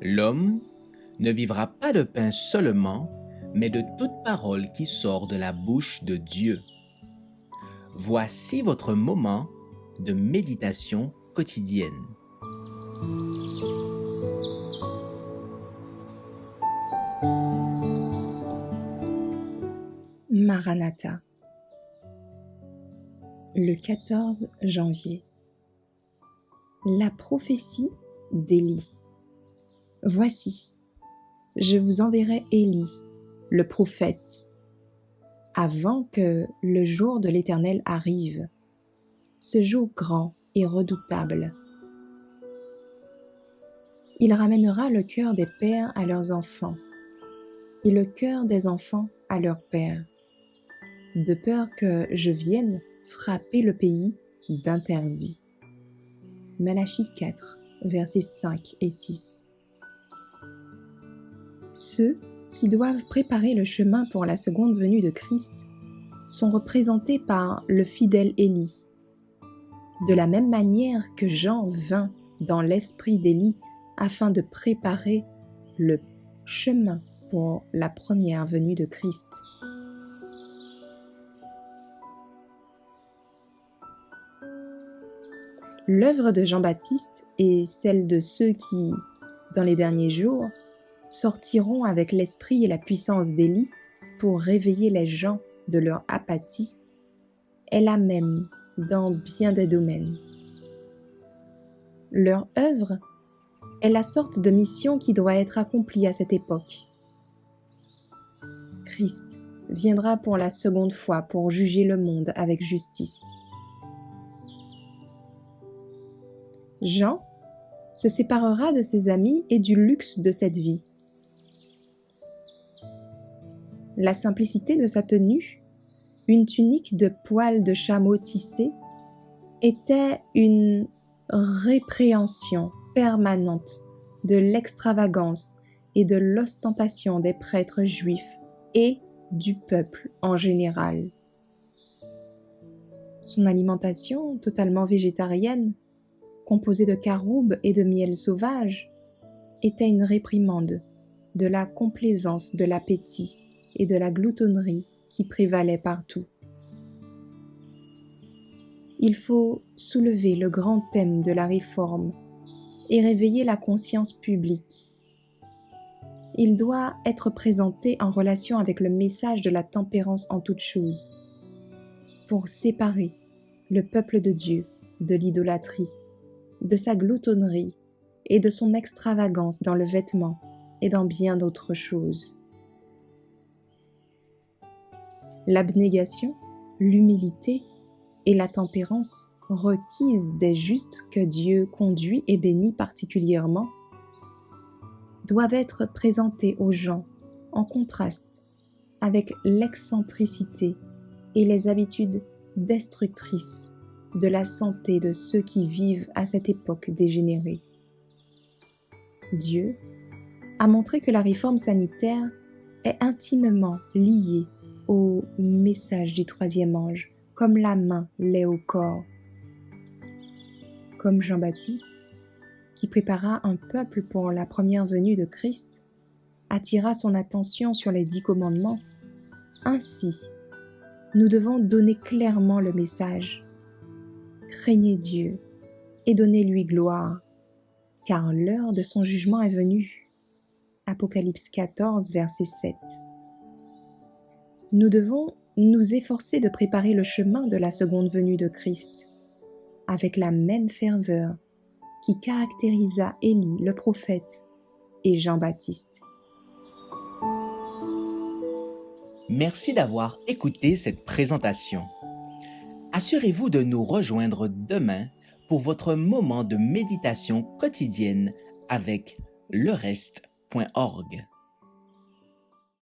L'homme ne vivra pas de pain seulement, mais de toute parole qui sort de la bouche de Dieu. Voici votre moment de méditation quotidienne. Maranatha. Le 14 janvier. La prophétie d'Élie. Voici, je vous enverrai Élie, le prophète, avant que le jour de l'Éternel arrive, ce jour grand et redoutable. Il ramènera le cœur des pères à leurs enfants, et le cœur des enfants à leurs pères, de peur que je vienne frapper le pays d'interdit. Malachie 4, versets 5 et 6. Ceux qui doivent préparer le chemin pour la seconde venue de Christ sont représentés par le fidèle Élie. De la même manière que Jean vint dans l'esprit d'Élie afin de préparer le chemin pour la première venue de Christ. L'œuvre de Jean-Baptiste est celle de ceux qui, dans les derniers jours, sortiront avec l'esprit et la puissance d'Élie pour réveiller les gens de leur apathie, est la même dans bien des domaines. Leur œuvre est la sorte de mission qui doit être accomplie à cette époque. Christ viendra pour la seconde fois pour juger le monde avec justice. Jean se séparera de ses amis et du luxe de cette vie. La simplicité de sa tenue, une tunique de poils de chameau tissée, était une répréhension permanente de l'extravagance et de l'ostentation des prêtres juifs et du peuple en général. Son alimentation, totalement végétarienne, composée de caroubes et de miel sauvage, était une réprimande de la complaisance de l'appétit et de la gloutonnerie qui prévalait partout. Il faut soulever le grand thème de la réforme et réveiller la conscience publique. Il doit être présenté en relation avec le message de la tempérance en toutes choses, pour séparer le peuple de Dieu de l'idolâtrie, de sa gloutonnerie et de son extravagance dans le vêtement et dans bien d'autres choses. L'abnégation, l'humilité et la tempérance requises des justes que Dieu conduit et bénit particulièrement doivent être présentées aux gens en contraste avec l'excentricité et les habitudes destructrices de la santé de ceux qui vivent à cette époque dégénérée. Dieu a montré que la réforme sanitaire est intimement liée au message du troisième ange, comme la main l'est au corps. Comme Jean-Baptiste, qui prépara un peuple pour la première venue de Christ, attira son attention sur les 10 commandements, ainsi, nous devons donner clairement le message. Craignez Dieu et donnez-lui gloire, car l'heure de son jugement est venue. Apocalypse 14, verset 7. Nous devons nous efforcer de préparer le chemin de la seconde venue de Christ, avec la même ferveur qui caractérisa Élie le prophète et Jean-Baptiste. Merci d'avoir écouté cette présentation. Assurez-vous de nous rejoindre demain pour votre moment de méditation quotidienne avec lereste.org.